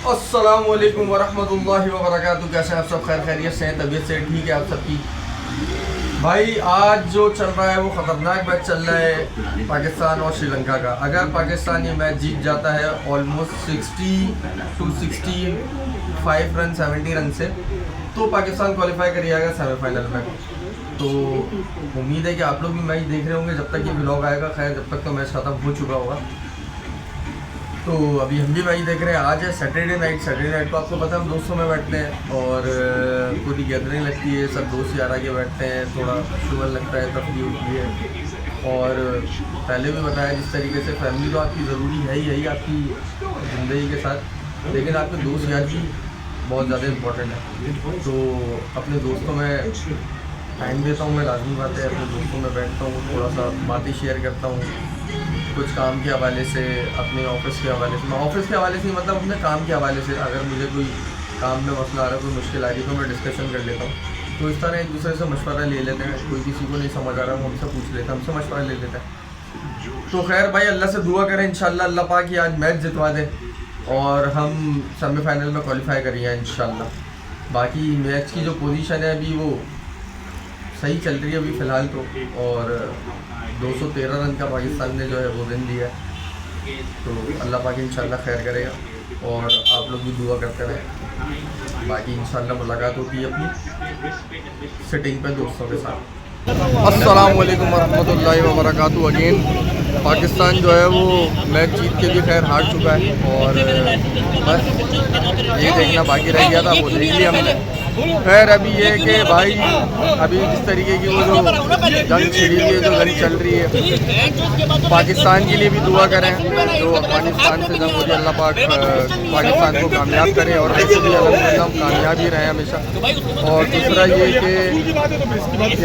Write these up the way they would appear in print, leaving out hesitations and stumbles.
अस्सलामुअलैकुम वरहमतुल्लाहि वबरकातुहू। कैसे हैं आप सब? खैरियत से हैं? तबीयत से ठीक है आप सबकी? भाई आज जो चल रहा है वो ख़तरनाक मैच चल रहा है पाकिस्तान और श्रीलंका का। अगर पाकिस्तान ये मैच जीत जाता है ऑलमोस्ट 60 to 65 रन 70 रन से, तो पाकिस्तान क्वालिफाई कर जाएगा सेमीफाइनल में। तो उम्मीद है कि आप लोग भी मैच देख रहे होंगे जब तक ये व्लॉग आएगा। खैर जब तक तो मैच ख़त्म हो चुका होगा। तो अभी हम भी मैच देख रहे हैं। आज है सैटरडे नाइट को आपको पता है हम दोस्तों में बैठते हैं और पूरी गैदरिंग लगती है, सब दोस्त यार आके बैठते हैं, थोड़ा शुगर लगता है, तफरी होती है। और पहले भी बताया जिस तरीके से फैमिली तो आपकी ज़रूरी है ही आपकी ज़िंदगी के साथ, लेकिन आपके दोस्त यार भी बहुत ज़्यादा इम्पोर्टेंट है। तो अपने दोस्तों में टाइम देता हूँ मैं, लाजमी बात है। अपने दोस्तों में बैठता हूँ, थोड़ा सा बातें शेयर करता हूँ, कुछ काम के हवाले से, अपने ऑफिस के हवाले से। मैं ऑफिस के हवाले से मतलब अपने काम के हवाले से, अगर मुझे कोई काम में मसला आ रहा है, कोई मुश्किल आ रही है तो मैं डिस्कशन कर लेता हूँ। तो इस तरह एक दूसरे से मशवरा ले लेते हैं। कोई किसी को नहीं समझ आ रहा है वो हमसे पूछ लेता है, हमसे मशवरा ले लेता है। तो खैर भाई अल्लाह से दुआ करें इंशाल्लाह अल्लाह पाक ही आज मैच जितवा दे और हम सेमीफाइनल में क्वालिफाई करिए इंशाल्लाह। बाकी मैच की जो पोजीशन है अभी वो सही चल रही है अभी फ़िलहाल तो, और 213 रन का पाकिस्तान ने जो है वो विन दिया है। तो अल्लाह पाक इंशाल्लाह खैर करेगा और आप लोग भी दुआ करते रहें। बाकी इंशाल्लाह मुलाकात होती है अपनी सिटिंग पे दोस्तों के साथ। अस्सलाम वालेकुम वरहमतुल्लाहि वबरकातुहू। अगेन पाकिस्तान जो है वो मैच जीत के भी खैर हार चुका है और बस ये देखना बाकी रह गया था, वो देख लिया हमने। खैर अभी ये है कि भाई अभी जिस तरीके की वो जो जंग छिड़ी हुई है, जो जंग चल रही है, पाकिस्तान के लिए भी दुआ करें। जो अफगानिस्तान से जंग हो रही है अल्लाह पाक पाकिस्तान को कामयाब करे और वैसे भी अल्हम्दुलिल्लाह हम कामयाब ही रहे हमेशा। और दूसरा ये कि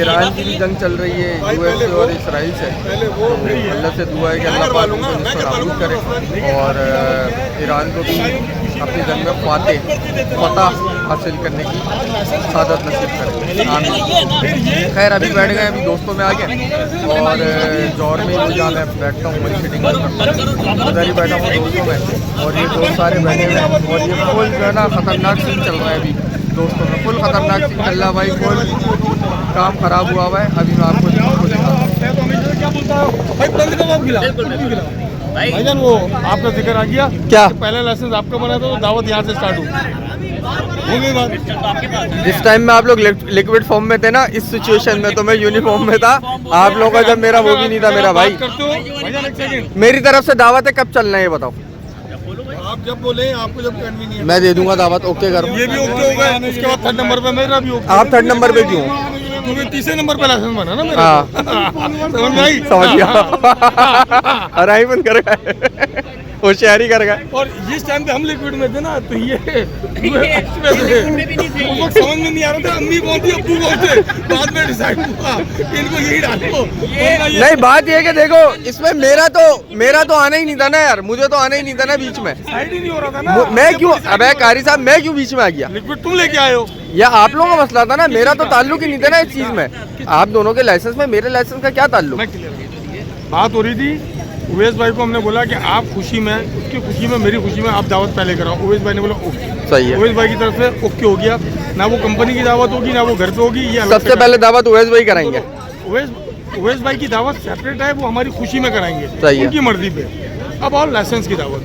ईरान की भी जंग चल रही है USA और इसराइल से, तो अल्लाह से दुआ है कि अल्लाह पाक उनको निस्तर करे और ईरान को भी अपनी जंग में फतह हासिल करने की सादत नसीब करें, आमीन। खैर अभी बैठ गए, अभी दोस्तों में आ गए और जौहर में ही जहाँ मैं बैठता हूँ वही सिटिंग उधर ही बैठा हूँ दोस्तों में। और ये दोस्त सारे बैठे हुए हैं और ये फुल जो है ना ख़तरनाक सीन चल रहा है अभी दोस्तों में, फुल ख़तरनाक सीन चल रहा है भाई। फुल काम ख़राब हुआ है। अभी मैं आपको भाईजान वो आपका जिक्र आ गया क्या पहला लाइसेंस आपका बना था तो दावत यहाँ से स्टार्ट हुई बात। जिस टाइम में आप लोग लिक्विड फॉर्म में थे ना, इस सिचुएशन में तो मैं यूनिफॉर्म में था। आप लोगों का जब मेरा वो भी नहीं था मेरा भाई। मेरी तरफ से दावत है, कब चलना है ये बताओ? आप जब बोले आपको जब कन्वीनियंट मैं दे दूंगा दावत, ओके करो। ये भी ओके हो गया, उसके बाद थर्ड नंबर पे मेरा भी ओके। आप थर्ड नंबर पे क्यों? क्योंकि तीसरे नंबर पे लाइसेंस बना ना मेरा। समझ में आई? समझ गया। हराई बंद कर गए, होशियारी कर गए। और जिस टाइम पे हम लिक्विड में थे ना तो ये समझ में नहीं आ रहा था। अम्मी बोलती अब्बू बोलते, बाद में डिसाइड हुआ इनको यही डालो। नहीं बात ये है कि देखो इसमें मेरा तो आना ही नहीं था ना यार, मुझे तो आना ही नहीं था ना बीच में। साइड ही नहीं हो रहा था ना। मैं क्यों, अबे कारी साहब मैं क्यों बीच में आ गया? लिक्विड तुम लेके आए हो या आप लोगों का मसला था ना, मेरा तो ताल्लुक ही नहीं था ना इस चीज में। आप दोनों के लाइसेंस में मेरे लाइसेंस का क्या ताल्लुक? बात हो रही थी उवैस भाई को हमने बोला कि आप खुशी में, उसकी खुशी में, मेरी खुशी में आप दावत पहले कराओ। उवैस भाई ने बोला ओके। सही है। उवैस भाई की तरफ से ओके हो गया। ना वो कंपनी की दावत होगी ना वो घर पे होगी। ये सबसे पहले दावत उवैस भाई कराएंगे। उवैस भाई की दावत सेपरेट है, वो हमारी खुशी में कराएंगे, सही है, उनकी मर्जी पे। अब और लाइसेंस की दावत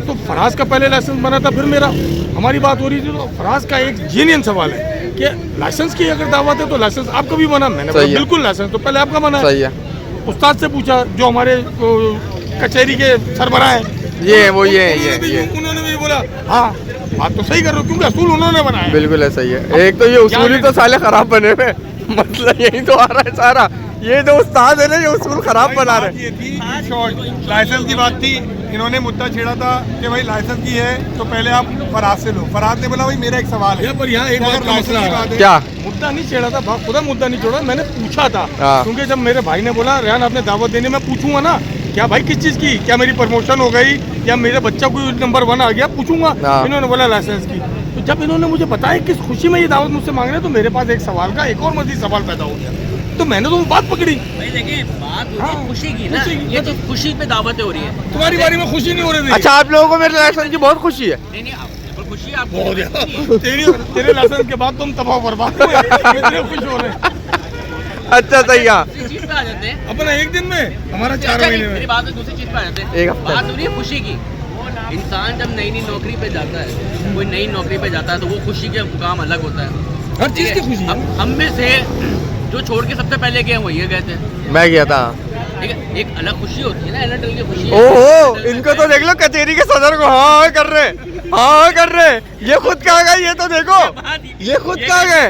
तो फराज का पहले लाइसेंस बना था, फिर मेरा। हमारी बात हो रही थी तो फराज का एक जेन्युइन सवाल है कि लाइसेंस की अगर दावत है तो लाइसेंस आपका भी बना। मैंने बोला बिल्कुल लाइसेंस तो पहले आपका बना। सही है। उस्ताद से पूछा जो हमारे कचहरी के सरबराह है, ये उन्होंने भी बोला हाँ बात तो सही कर रहे हो क्योंकि असूल उन्होंने बनाया। बिल्कुल है, सही है। एक तो ये उसूल ही तो साले खराब बने हुए, मतलब यही तो आ रहा है सारा। ये जो उस्ताद है ना ये उसूल खराब बना रहे हैं। लाइसेंस की बात थी, इन्होंने मुद्दा छेड़ा था कि भाई लाइसेंस की है तो पहले आप फराज से लो। फराज ने बोला भाई मेरा एक सवाल है, पर यहाँ एक बात का मसला है। क्या मुद्दा नहीं छेड़ा था, खुदा मुद्दा नहीं छोड़ा, मैंने पूछा था। क्योंकि जब मेरे भाई ने बोला रेहान आपने दावत देनी, मैं पूछूंगा ना क्या भाई किस चीज की, क्या मेरी प्रमोशन हो गई या मेरे बच्चा कोई नंबर 1 आ गया, पूछूंगा। इन्होंने बोला लाइसेंस की। तो जब इन्होंने मुझे बताया किस खुशी में ये दावत मुझसे मांग रहे हैं तो मेरे पास एक सवाल का एक और मजीद सवाल पैदा हो गया। तो मैंने तो वो बात पकड़ी। भाई देखिए बात हो रही है खुशी की ना, ये तो खुशी पे दावतें हो रही है। तुम्हारी बारी में खुशी नहीं हो रही थी। अच्छा आप लोगों को मेरे लाइसेंस की बहुत खुशी है? नहीं नहीं और खुशी आपको बहुत ज्यादा तेरे लाइसेंस के बाद तुम तबाह बर्बाद हुए हम इतने खुश हो रहे हैं अच्छा सही है दूसरी चीज पे आ जाते हैं। अपना एक दिन में हमारा 4 अच्छा, महीने मेरी में बात है दूसरी चीज पे आ जाते हैं। एक हफ्ते बात हो रही है खुशी की। इंसान जब नई नई नौकरी पे जाता है, कोई नई नौकरी पे जाता है तो वो खुशी के मुकाम अलग होता है। हर चीज की खुशी है। हम में से जो छोड़ के सबसे पहले गए वो ये गए थे, मैं गया था ठीक है। एक अलग खुशी होती है ना, एयरटेल की खुशी। ओहो इनको तो देख लो कचेरी के सदर को हाँ कर रहे हाँ कर रहे ये खुद कहाँ गए ये तो देखो ये खुद कहाँ गए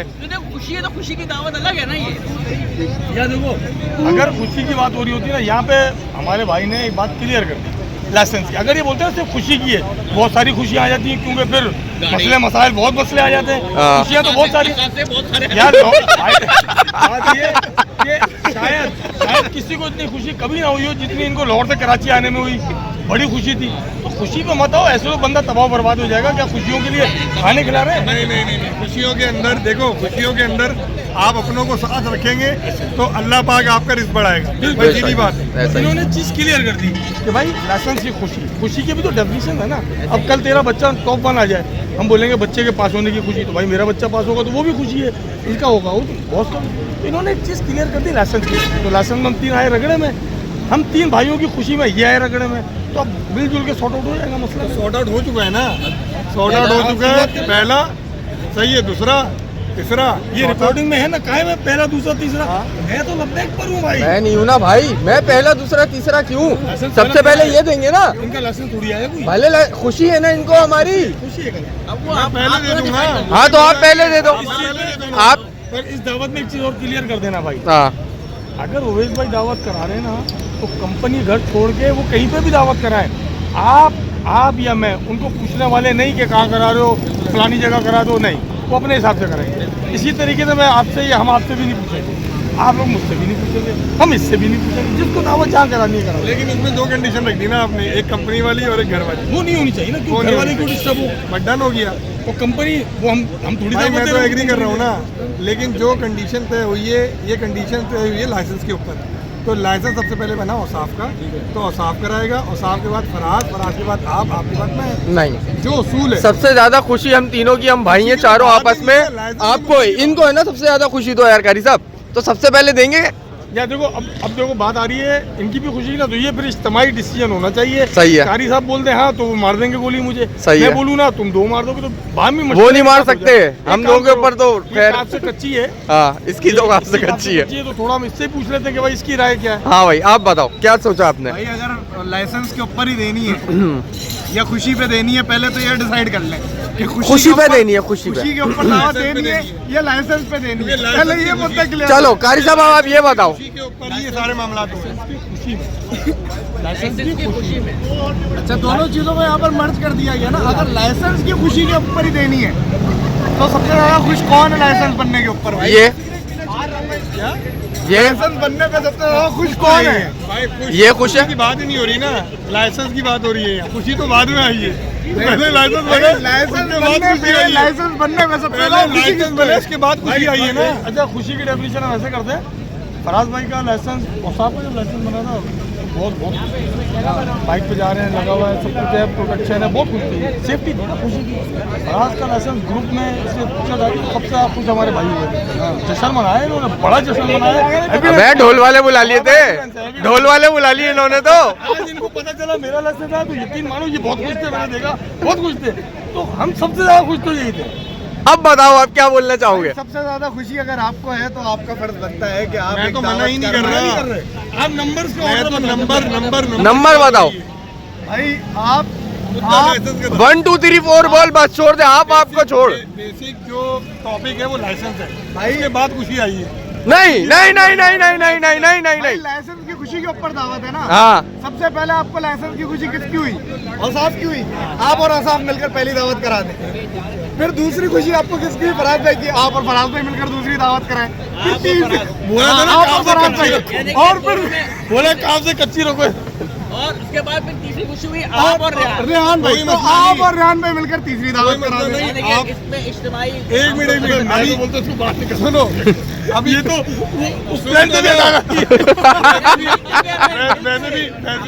खुशी है तो खुशी की दावत अलग है ना ये। या देखो अगर खुशी की बात हो रही होती है ना, यहाँ पे हमारे भाई ने एक बात क्लियर कर दी लाइसेंस की। अगर ये बोलते हैं सिर्फ खुशी की है, बहुत सारी खुशियाँ आ जाती हैं, क्योंकि फिर मसले मसाइल बहुत मसले आ जाते हैं। हाँ। खुशियाँ तो बहुत सारी बहुत सारे यार बात ये कि शायद किसी को इतनी खुशी कभी ना हुई हो जितनी इनको लाहौर से कराची आने में हुई। बड़ी खुशी थी, तो खुशी पे मत आओ, ऐसे तो बंदा तबाह बर्बाद हो जाएगा। क्या खुशियों के लिए खाने खिला रहे हैं? नहीं, खुशियों के अंदर देखो, खुशियों के अंदर आप अपनों को साथ रखेंगे तो अल्लाह पाक आपका रिस्क बढ़ाएगा। बस सीधी बात है। ऐसा ही। इन्होंने चीज क्लियर कर दी कि भाई लाइसेंस की खुशी की भी तो डेफिनेशन है ना। अब कल तेरा बच्चा टॉप 1 आ जाए, हम बोलेंगे बच्चे के पास होने की खुशी, तो भाई मेरा बच्चा पास होगा तो वो भी खुशी है, इसका होगा वो तो बहुत कम। इन्होंने एक चीज क्लियर कर दी लाइसेंस की। तो लाइसेंस में हम 3 आए रगड़े में, हम 3 भाइयों की खुशी में ये आए रगड़े में, तो अब मिलजुल के सॉर्ट आउट हो जाएगा मसला। सॉर्ट आउट हो चुका है ना, सॉर्ट आउट हो चुका है। पहला सही है, दूसरा तीसरा ये रिकॉर्डिंग में है ना, काहे में पहला दूसरा तीसरा। मैं तो लब्बैक पर हूँ भाई। मैं नहीं हूँ ना भाई, मैं पहला दूसरा तीसरा क्यों? सबसे पहले ये देंगे ना, इनका लाइसेंस थोड़ी आया कोई। भले खुशी है ना इनको हमारी। खुशी है क्या? अब वो मैं पहले दे दूंगा। हाँ तो आप पहले दे दो आप। पर इस दावत में एक चीज और क्लियर कर देना भाई, हाँ अगर उवैस भाई दावत करा रहे हैं ना, तो कंपनी घर छोड़ के वो कहीं पे भी दावत कराएं, आप या मैं उनको पूछने वाले नहीं कि कहाँ करा रहे हो, फलानी जगह करा दो, नहीं, वो अपने हिसाब से कराएंगे। इसी तरीके से मैं आपसे या हम आपसे भी नहीं पूछेंगे, आप लोग मुझसे भी नहीं पूछेंगे, हम इससे भी नहीं पूछेंगे। जिसको दावत जहाँ करानी है करा। लेकिन उसमें 2 कंडीशन रख दी ना आपने, एक कंपनी वाली और एक घर वाली। वो नहीं होनी चाहिए ना, क्यों वो घर नहीं वाले होनी क्यों डिस्टर्ब हो। बट डन हो गया वो कंपनी वो हम थोड़ी भाई। दावत मैं दे तो रहे हैं। एग्री कर रहा हूँ ना, लेकिन जो कंडीशन तय हुई है, ये कंडीशन तय हुई है लाइसेंस के ऊपर। तो लाइसेंस सबसे पहले बना औसाफ का, तो औसाफ कराएगा, औसाफ के बाद फराज के बाद आपके बाद मैं। नहीं, जो उसूल है। सबसे ज्यादा खुशी हम तीनों की, हम भाई हैं चारों आपस में। आपको इनको है ना सबसे ज्यादा खुशी तो यार कारी साहब, तो सबसे पहले देंगे। या देखो अब देखो बात आ रही है इनकी भी खुशी ना, तो ये फिर इज्तिमाई डिसीजन होना चाहिए। सही है। कारी साहब बोल दे हाँ तो वो मार देंगे गोली मुझे, सही मैं है। बोलूँ ना तुम 2 मार दोगे तो बाद में वो नहीं मार सकते, हम लोगों के ऊपर तो खैर। आपसे कच्ची है। हाँ इसकी तो आपसे कच्ची है। तो थोड़ा हम इससे पूछ लेते हैं कि भाई इसकी राय क्या है। हाँ भाई आप बताओ क्या सोचा आपने? भाई अगर लाइसेंस के ऊपर ही देनी है या खुशी पे देनी है, पहले तो ये डिसाइड कर लें कि खुशी पे देनी है, खुशी पे। के ऊपर दावा देनी है या लाइसेंस पे देनी है, पहले ये मुद्दा क्लियर। चलो कारी साहब आप ये बताओ। खुशी के ऊपर ही ये सारे मामला होंगे। खुशी में लाइसेंस की खुशी में। अच्छा, दोनों चीजों को यहाँ पर मर्ज कर दिया गया ना। अगर लाइसेंस की खुशी के ऊपर ही देनी है तो सबसे ज्यादा खुश कौन है लाइसेंस बनने के ऊपर? भाई ये लाइसेंस बनने पे सबसे ज्यादा खुश कौन है? भाई ये खुश है। की बात ही नहीं हो रही ना, लाइसेंस की बात हो रही है। खुशी तो बाद में आई है, पहले लाइसेंस बने, लाइसेंस बनने में सबसे ज्यादा लाइसेंस बने, इसके बाद खुशी आई है ना। अच्छा खुशी की डेफिनेशन हम ऐसे करते हैं, फराज भाई का लाइसेंस और साहब का जब लाइसेंस बना था बहुत बाइक पे जा रहे हैं, लगा हुआ है, सब कुछ है, प्रोटेक्शन है, बहुत कुछ थी, सेफ्टी थी ना खुशी की। फराज का लाइसेंस ग्रुप में इसलिए पूछा था कि सबसे कुछ हमारे भाई हुए, जश्न मनाया इन्होंने, बड़ा जश्न मनाया। अबे ढोल वाले बुला लिए थे, ढोल वाले बुला लिए इन्होंने तो। आज इनको पता चला मेरा लाइसेंस था तो यकीन मानो ये बहुत खुश थे, मैंने देखा बहुत खुश थे। तो हम सबसे ज्यादा खुश तो यही थे। अब बताओ आप क्या बोलना चाहोगे? सबसे ज्यादा खुशी अगर आपको है तो आपका फर्ज बनता है कि आप। मैं तो मना ही नहीं कर रहा, आप नंबर नंबर बताओ भाई। आप 1 2 3 4 बोल, बस छोड़ दे, आपको छोड़। बेसिक जो टॉपिक है वो लाइसेंस है भाई, के बाद खुशी आई है। नहीं नहीं नहीं नहीं नहीं नहीं नहीं नहीं नहीं नहीं। लाइसेंस की खुशी के ऊपर दावत है ना। हाँ सबसे पहले आपको लाइसेंस की खुशी किसकी हुई? औसाफ की हुई। आप और औसाफ मिलकर पहली दावत करा दें। फिर दूसरी खुशी आपको किसकी हुई? फराज भाई की। आप और फराज भाई मिलकर दूसरी दावत कराएं। फिर तीसरी और फिर बोले काम से कच्ची रोको। और उसके बाद फिर तीसरी खुशी हुई आप और रेहान भाई। तो आप और रेहान भाई मिलकर तीसरी दावत करा दें। देखिए इसमें इज्तिमाई। एक मिनट अभी बोलते उसको बात नहीं कर। सुनो, अब ये तो उस प्लान से भी हटा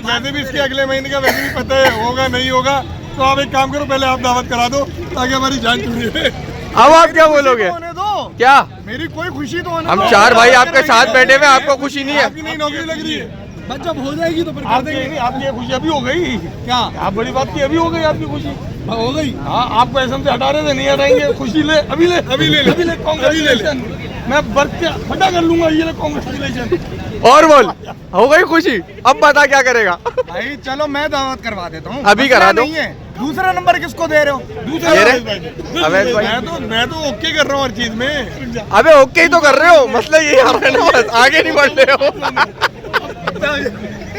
वैसे भी इसके अगले महीने का वैसे भी पता है होगा नहीं होगा। तो आप एक काम करो, पहले आप दावत करा दो ताकि हमारी जान छूटी रहे। अब आप क्या बोलोगे? होने दो, क्या मेरी कोई खुशी तो होने हम दो। 4 भाई आपके साथ बैठे हुए, आपको खुशी नहीं है? आपकी नई नौकरी लग रही है, बस जब हो जाएगी तो फिर कर आपकी देंगे। नहीं, आपकी ये खुशी अभी हो गई। क्या आप बड़ी बात की, अभी हो गई आपकी खुशी। हो गई? हाँ, आपको ऐसे से हटा रहे थे, नहीं हटाएंगे। खुशी ले, अभी ले, अभी ले ले, अभी ले, कांग्रेचुलेशन। मैं बर्थ के फटा कर लूंगा, ये ले कांग्रेचुलेशन। और बोल, हो गई खुशी? अब बता क्या करेगा? भाई चलो मैं दावत करवा देता हूँ, अभी करा दो। नहीं है। दूसरा नंबर किसको दे रहे हो? दूसरा दे रहे? अवैध भाई। मैं तो ओके कर रहा हूँ हर चीज में। अबे ओके ही तो कर रहे हो, मसला ये आ रहा है ना, बस आगे नहीं बढ़ रहे हो।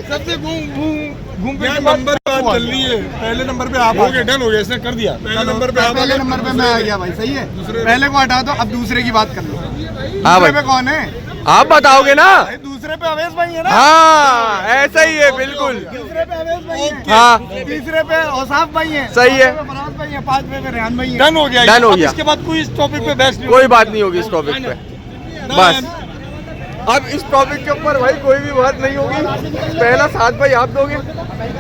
सबसे घूम क्या नंबर बात चल रही है? पहले नंबर पे आप हो गया, डन हो गया, इसने कर दिया। पहले नंबर पे आप, पहले नंबर पे मैं आ गया भाई, सही है। पहले को हटा दो, अब दूसरे की बात कर लो। हाँ दूसरे भाई। पे कौन है? आप बताओगे ना? भाई दूसरे पे अवेश भाई है ना? हाँ ऐसा ही है बिल्कुल। दूसरे पे अवेश भाई है, हाँ तीसरे पे औसाफ भाई है, सही है। चौथे पे फराज भाई है, पांचवे पे रेहान भाई है। डन हो गया, डन हो अब गया। इसके बाद कोई इस टॉपिक पे बहस नहीं कोई बात नहीं होगी इस टॉपिक पे, बस अब इस टॉपिक के ऊपर भाई कोई भी बात नहीं होगी। पहला 7 भाई आप दोगे,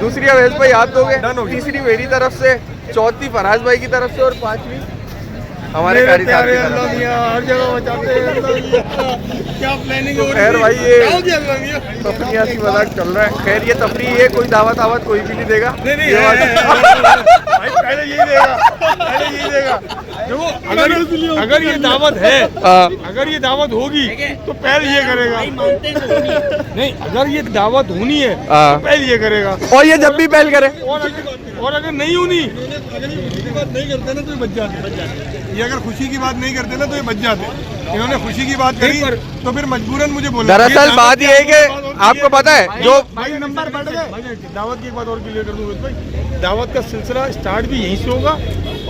दूसरी अवैध भाई आप दोगे, तीसरी मेरी तरफ से, चौथी फराज भाई की तरफ से और 5वीं हमारे कारी साहब की तरफ से। हर जगह बचाते हैं। क्या प्लानिंग हो रही है? खैर भाई ये तफरी सी मजाक चल रहा है। खैर ये तफरी है, कोई दावत आवत कोई भी नहीं देगा। ये बात- भाई पहले यही देगा, पहले यही देगा। देखो अगर ये दावत है, हाँ। अगर ये दावत होगी तो पहले ये करेगा। नहीं, अगर ये दावत होनी है हाँ। तो पहले ये करेगा। और ये जब भी पहल करे, और अगर नहीं होनी, अगर ये खुशी की बात नहीं करते ना तो ये बच जाते। ये अगर खुशी की बात नहीं करते ना तो ये बच जाते। इन्होंने खुशी की बात करी तो फिर मजबूरन मुझे बोलना। दरअसल बात ये है कि आपको पता है जो भाई नंबर बढ़ गए। दावत की एक बात और क्लियर कर दूं भाई, दावत का सिलसिला स्टार्ट भी यहीं से होगा,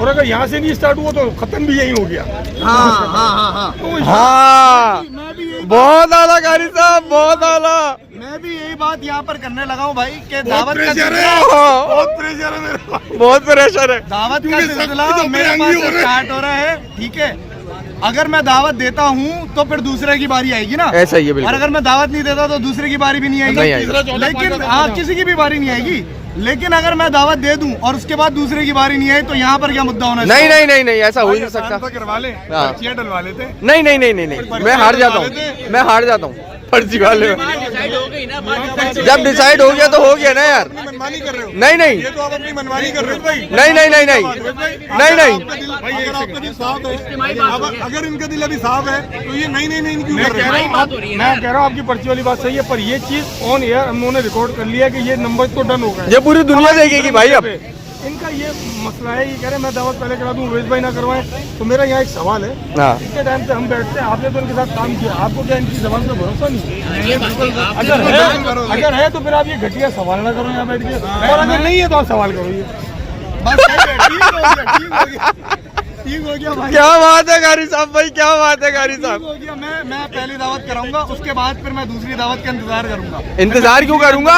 और अगर यहाँ से नहीं स्टार्ट हुआ तो खत्म भी यहीं हो गया। हाँ तो हाँ मैं भी यही बहुत आला कारी साहब, बहुत आला। मैं भी यही बात यहाँ पर करने लगा हूँ भाई कि दावत का प्रेशर है, सिलसिला बहुत प्रेशर है मेरे पास। बहुत प्रेशर है। दावत का क्योंकि सब सिलसिला कुछ मेरे अपने पास अंगी हो रहे हैं। स्टार्ट हो रहा है, ठीक है। अगर मैं दावत देता हूँ तो फिर दूसरे की बारी आएगी ना, ऐसा ही है बिल्कुल। और अगर मैं दावत नहीं देता तो दूसरे की बारी भी नहीं आएगी। नहीं आएगी। लेकिन हाँ, किसी की भी बारी नहीं आएगी। लेकिन अगर मैं दावत दे दूं और उसके बाद दूसरे की बारी नहीं आई तो यहाँ पर क्या मुद्दा होना नहीं नहीं नहीं नहीं ऐसा हो ही नहीं सकता। करवा ले, हाँ। पर्चियां डलवा लेते। नहीं नहीं नहीं नहीं नहीं, मैं हार जाता हूँ, मैं हार जाता हूँ फर्जी वाले में। डिसाइड हो गई ना बात। जब डिसाइड हो गया तो हो गया ना यार। अपनी मनमानी कर रहे हो। नहीं नहीं ये तो आप अपनी मनमानी कर रहे हो भाई। नहीं नहीं नहीं नहीं नहीं नहीं। अगर आपका दिल साफ है, अगर इनका दिल अभी साफ है तो ये नहीं नहीं नहीं क्यों मैं कर रहे कह हैं? रहा हूँ, मैं कह रहा हूँ आपकी पर्ची वाली बात सही है, पर ये चीज ऑन एयर हम लोगों ने रिकॉर्ड कर लिया कि ये नंबर तो डन हो गए। ये पूरी दुनिया देखेगी भाई अब। इनका ये मसला है, ये कह रहे हैं मैं दावत पहले करा दूं, उवैस भाई ना करवाएं। तो मेरा यहाँ एक सवाल है, हाँ। इतने टाइम से हम बैठते हैं, आपने तो इनके साथ काम किया, आपको क्या इनकी जबान पे भरोसा नहीं है? ये बात आप अगर है तो फिर आप ये घटिया सवाल ना करो यहाँ बैठ के, और अगर नहीं है तो आप सवाल करो ये। बस सही है, ठीक हो गया, ठीक हो गया, ठीक हो गया भाई। क्या बात है कारी साहब भाई, क्या बात है कारी ठीक साहब। हो गया। मैं पहली दावत कराऊंगा, उसके बाद फिर मैं दूसरी दावत का इंतजार करूंगा। इंतजार क्यों करूंगा?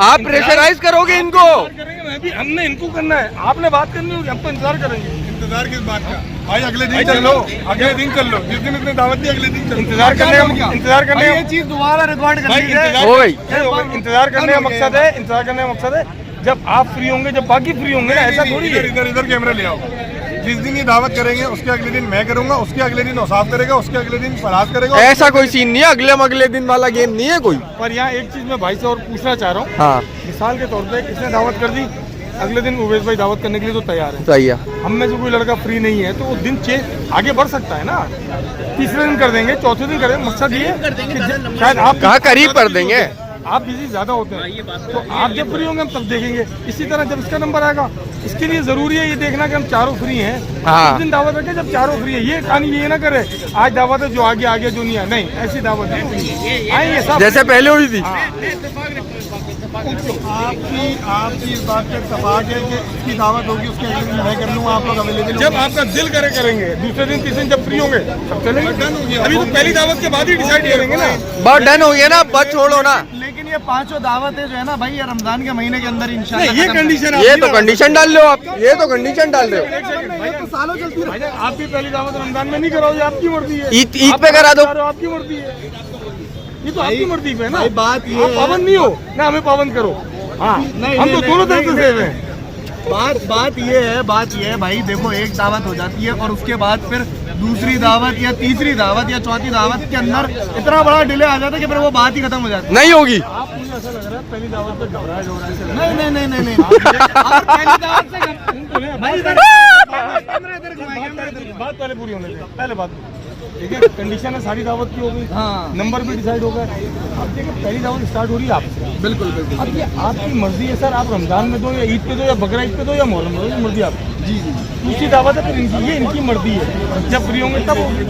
आप प्रेशराइज करोगे इनको। करेंगे, मैं भी, हमने इनको करना है, आपने बात करनी होगी, हम तो इंतजार करेंगे। इंतजार किस बात का भाई? अगले दिन चल लो, अगले दिन चल लो, जिस दिन इसने दावत दी अगले दिन चल लो। इंतजार करने का, इंतजार करने भाई ये चीज दोबारा रिकॉर्ड कर भाई, लीजिए। इंतजार हो गई। नहीं, हो गई। इंतजार करने का मकसद है, इंतजार करने का मकसद है जब आप फ्री होंगे, जब बाकी फ्री होंगे ना, ऐसा थोड़ी है। इधर कैमरा ले आओ। जिस दिन ये दावत करेंगे उसके अगले दिन मैं करूंगा, उसके अगले दिन औसाफ करेगा, उसके अगले दिन फराज करेगा। ऐसा कोई सीन नहीं है, अगले दिन वाला गेम नहीं है कोई। पर यहाँ एक चीज मैं भाई से और पूछना चाह रहा हूँ, हाँ मिसाल के तौर पे किसने दावत कर दी, अगले दिन उवैस भाई दावत करने के लिए तो तैयार है, सही है। हम में से कोई लड़का फ्री नहीं है तो वो दिन आगे बढ़ सकता है ना। तीसरे दिन कर देंगे, चौथे दिन कर देंगे, मकसद ये है कि शायद आप कहाँ करीब कर देंगे। आप बिजी ज्यादा होते हैं, तो आप जब फ्री होंगे हम तब देखेंगे। इसी तरह जब इसका नंबर आएगा, इसके लिए जरूरी है ये देखना कि हम चारों फ्री हैं। हाँ। उस दिन दावत रखें जब चारों फ्री है। ये कहानी ये ना करे आज दावत है जो आगे आगे जो नहीं है, नहीं ऐसी दावत नहीं आएंगे सब जैसे पहले हुई थी। आपकी इस बात पे इत्तेफाक है कि इसकी दावत होगी, उसके अगले दिन मैं कर लूंगा, आप लोग अवेलेबल जब आपका दिल करे करेंगे, दूसरे दिन तीसरे दिन जब फ्री होंगे तब चलेंगे। अभी तो पहली दावत के बाद ही डिसाइड करेंगे ना। बहुत डन हो गया ना, बस छोड़ो ना। लेकिन ये पांचों दावतें जो है ना भाई, ये रमजान के महीने के अंदर इंशाल्लाह ये खत्म कंडीशन ये तो कंडीशन डाल रहे हो आप, ये तो कंडीशन डाल रहे हो। ये तो सालों चलती रही। आपकी पहली दावत रमजान में नहीं कराओ, ये आपकी मर्जी है। ईद पे आप करा दो। आपकी मर्जी है, ये तो आपकी मर्जी पे है ना। भाई बात ये आप है- पाबंद नहीं हो ना, हमें पाबंद करो। हाँ, नहीं, हम तो नहीं, दोनों नहीं, तरफ से नहीं, सेव हैं। बात ये है भाई, देखो एक दावत हो जाती है और उसके बाद फिर दूसरी दावत या तीसरी दावत या चौथी दावत के अंदर इतना बड़ा डिले आ जाता है कि फिर वो बात ही खत्म हो जाती है। नहीं होगी। आप मुझे ऐसा लग रहा है पहली दावत पे घबराए से नहीं पहली दावत से बात पहले पूरी होने दे, पहले बात ठीक है। कंडीशन है सारी दावत की हो गई, हाँ। नंबर भी डिसाइड हो गया। अब देखिए पहली दावत स्टार्ट हो रही है आपसे। बिल्कुल बिल्कुल। अब ये आपकी मर्जी है सर, आप रमजान में दो या ईद पे दो या बकरा ईद पे दो या मुहर्रम में दो, ये मर्जी आपकी। जी जी। दूसरी दावत है फिर ये इनकी मर्जी है, जब फ्री होंगे तब होगी।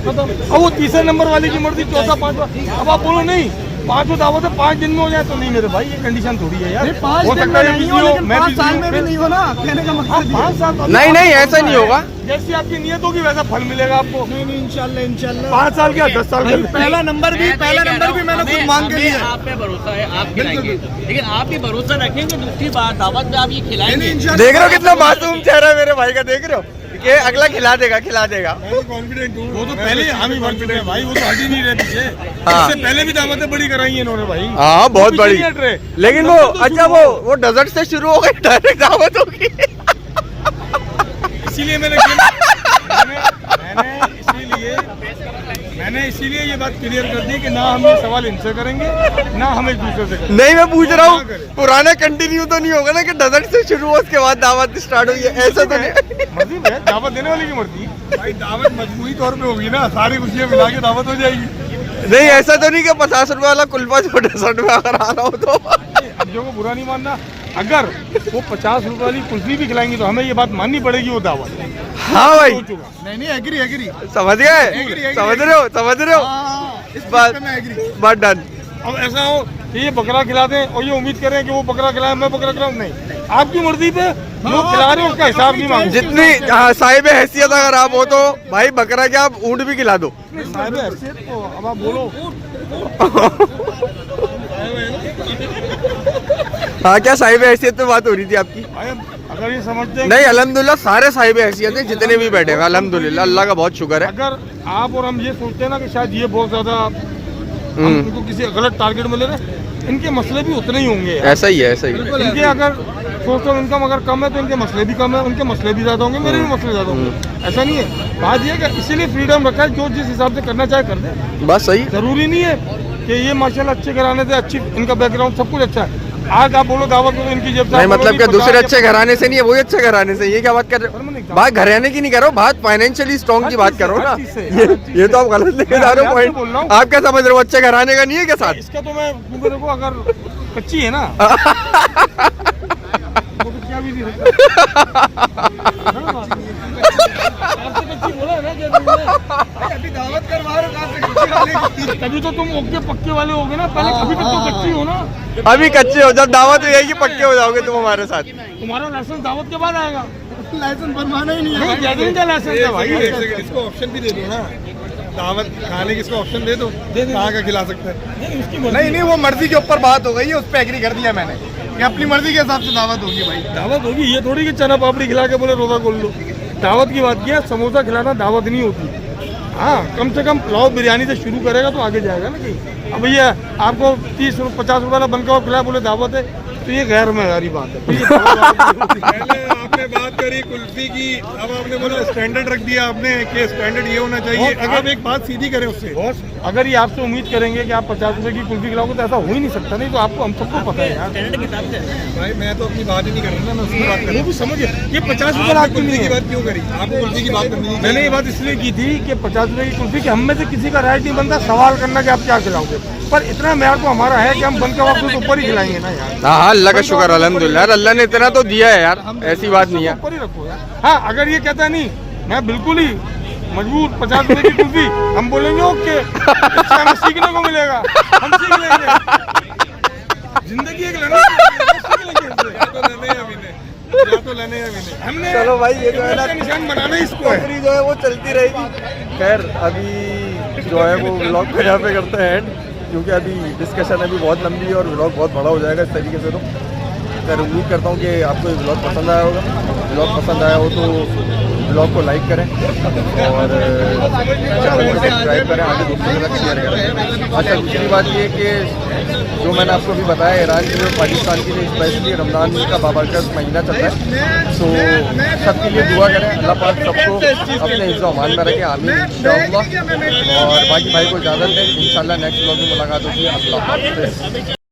मतलब अब वो तीसरे नंबर वाले की मर्जी, चौथा पांचवा। अब आप बोलो नहीं 5 दावत है 5 दिन में हो जाए तो नहीं मेरे भाई, ये कंडीशन थोड़ी है यार। 5 दिन में नहीं हो, लेकिन 5 साल में भी नहीं हो ना, कहने का मतलब 5 साल नहीं नहीं ऐसा नहीं होगा। जैसी आपकी नियत होगी वैसा फल मिलेगा आपको। नहीं इंशाल्लाह 5 साल क्या 10 साल का। पहला नंबर भी मैंने खुद मांग के लिया। आप पे भरोसा है, आप खिलाएंगे, लेकिन आप ही भरोसा रखेंगे दूसरी बात दावत में आप ये खिलाएंगे। देख रहे हो कितना मासूम चेहरा है मेरे भाई का, देख रहे हो कि अगला खिला देगा। कॉन्फिडेंट हूँ, वो तो पहले ही हम ही कॉन्फिडेंट है भाई, वो तो हट ही नहीं रहे पीछे। हाँ। इससे पहले भी दावतें बड़ी कराई है इन्होंने भाई। हाँ बहुत पीछे बड़ी। नहीं हट रहे। लेकिन वो अच्छा वो डेजर्ट से शुरू हो गई, डायरेक्ट दावत होगी। इसीलिए मैंने इसीलिए ये बात क्लियर कर दी कि ना हम ये सवाल इनसे करेंगे ना हम एक दूसरे से करेंगे। नहीं मैं पूछ रहा हूँ पुराना कंटिन्यू तो नहीं होगा ना कि डेजर्ट से शुरू हो उसके बाद दावत स्टार्ट हुई है, ऐसा तो नहीं। मर्जी है, दावत देने वाले की मर्जी भाई। दावत मजबूरी तौर पे होगी ना, सारी खुशियाँ मिला के दावत हो जाएगी। नहीं ऐसा तो नहीं कि 50 रुपए वाला कुल्फा जो 60 में अगर आ रहा हो तो। जो को बुरा नहीं मानना, अगर वो 50 रुपए वाली कुल्फी भी खिलाएंगी तो हमें ये बात माननी पड़ेगी वो दावत। हाँ भाई नहीं एग्री। समझ गए, समझ रहे हो इस बात डन। अब ऐसा हो कि ये बकरा खिला दें और ये उम्मीद करें कि वो बकरा खिलाए मैं बकरा खिलाऊं, नहीं। आपकी मर्जी पे लोग खिला रहे हो उसका हिसाब नहीं मांगो। जितनी साहिब हैसियत अगर आप हो तो भाई बकरा क्या आप ऊँट भी खिला दो। साहिब हैसियत तो अब आप बोलो। हाँ क्या साहिब हैसियत पे बात हो रही थी आपकी? अगर ये समझते हैं नहीं अल्हम्दुलिल्लाह सारे साहिब हैसियत है जितने भी बैठे हैं, अल्हम्दुलिल्लाह अल्लाह का बहुत शुक्र है। अगर आप और हम ये सोचते हैं ना कि शायद ये बहुत ज्यादा हम इनको किसी गलत टारगेट में ले रहे हैं, इनके मसले भी उतने ही होंगे। ऐसा ही है। इनके अगर सोर्स ऑफ इनकम अगर कम है तो इनके मसले भी कम है, उनके मसले भी ज्यादा होंगे, मेरे भी मसले ज्यादा होंगे। ऐसा नहीं है। बात ये कि इसीलिए फ्रीडम रखा है, जो जिस हिसाब से करना चाहे कर दे। बस सही। जरूरी नहीं है कि ये माशाल्लाह अच्छे घराने से, अच्छी इनका बैकग्राउंड सब कुछ अच्छा है। आज आप बोलो दावत में इनकी जेब से नहीं मतलब क्या दूसरे अच्छे घराने से नहीं है, वही अच्छे घराने से, ये क्या बात कर रहे हो? बात घराने की नहीं कर रहा हूँ, बात फाइनेंशियली स्ट्रॉन्ग की बात कर रहा हूँ ना। ये तो आप गलत लेके जा रहे हो पॉइंट। आप क्या समझ रहे हो अच्छे घराने का नहीं है क्या साथ? इसका तो मैं मेरे को अगर कच्ची है ना वो तो क्या भी नहीं अभी दावत करवा रहे हो, तभी तो तुम ओके पक्के वाले होगे ना, पहले कभी तक तो कच्ची हो ना। अभी कच्चे हो, जब दावत हो जाएगी पक्के हो जाओगे तुम हमारे साथ। तुम्हारा लाइसेंस दावत के बाद आएगा। लाइसेंस बनवाना ही नहीं नहीं गैदरिंग का लाइसेंस है भाई। इसको ऑप्शन भी दे दो ना, दावत खाने की इसको ऑप्शन दे दो, कहाँ का खिला सकते हैं। नहीं वो मर्जी के ऊपर बात हो गई है, उस पर एग्री कर दिया मैंने कि अपनी मर्जी के हिसाब से दावत होगी भाई। दावत होगी, ये थोड़ी कि चना पापड़ी खिला के बोले रोजा खोल लो। दावत की बात किया, समोसा खिलाना दावत नहीं होती। हाँ कम से कम पुलाव बिरयानी से शुरू करेगा तो आगे जाएगा ना कहीं। अब भैया आपको 30-50 रुपये वाला बनकर खिलाया बोले दावत है, तो ये गैर महंगारी बात है। पहले आपने बात करी कुल्फी की, अब आपने बोला स्टैंडर्ड रख दिया आपने कि स्टैंडर्ड ये होना चाहिए। अगर एक बात सीधी करें उससे, अगर ये आपसे उम्मीद करेंगे कि आप 50 रुपए की कुल्फी खिलाओगे तो ऐसा हो ही नहीं सकता। नहीं तो आपको हम सबको पता है यार। भाई मैं तो अपनी बात ही नहीं कर रहा ना, मैं उसकी बात कर रहा वो हूँ। भी समझिए, ये 50 रुपए आप कुल्फी की बात क्यों करी? आपको कुल्फी की बात करनी मैंने ये बात इसलिए की थी कि 50 रुपए की कुल्फी, कि हम में से किसी का राइट नहीं बनता सवाल करना कि आप क्या खिलाओगे, पर इतना म्यार तो हमारा है कि हम बनकर वापस तो ऊपर ही खिलाएंगे ना यार। हाँ अल्लाह का शुक्र अल्हम्दुलिल्लाह, अल्लाह ने इतना तो दिया है यार, ऐसी बात नहीं है। ऊपर ही रखो यार। हाँ अगर ये कहता नहीं मैं बिल्कुल ही मजबूर 50 रुपए की कुल्फी, हम बोलेंगे ओके, इससे हमें सीखने को मिलेगा, हम सीख लेंगे। जिंदगी एक लड़ाई हमने चलो भाई ये जो है ना निशान बनाना इसको है। जो है वो चलती रहेगी। खैर अभी जो है वो व्लॉग को यहाँ पे करते हैं एंड, क्योंकि अभी डिस्कशन अभी बहुत लंबी है और व्लॉग बहुत बड़ा हो जाएगा इस तरीके से। तो खैर उम्मीद करता हूँ कि आपको ये व्लॉग पसंद आया होगा। व्लॉग पसंद आया हो तो ब्लॉग को लाइक करें और चैनल को सब्सक्राइब करें, आगे दोस्तों के साथ शेयर करें। अच्छा, दूसरी बात ये कि जो मैंने आपको भी बताया, ईरान के लिए और पाकिस्तान के लिए स्पेशली रमज़ान का बाबरकत महीना चल रहा है, तो सबके लिए दुआ करें, अल्लाह पाक सबको अपने हिफ्ज़ अमान में रखे, आमीन इंशाअल्लाह। और बाकी भाई को इजाज़त दें, इंशाअल्लाह नेक्स्ट ब्लॉग में मुलाकात होगी। अल्लाह हाफ़िज़।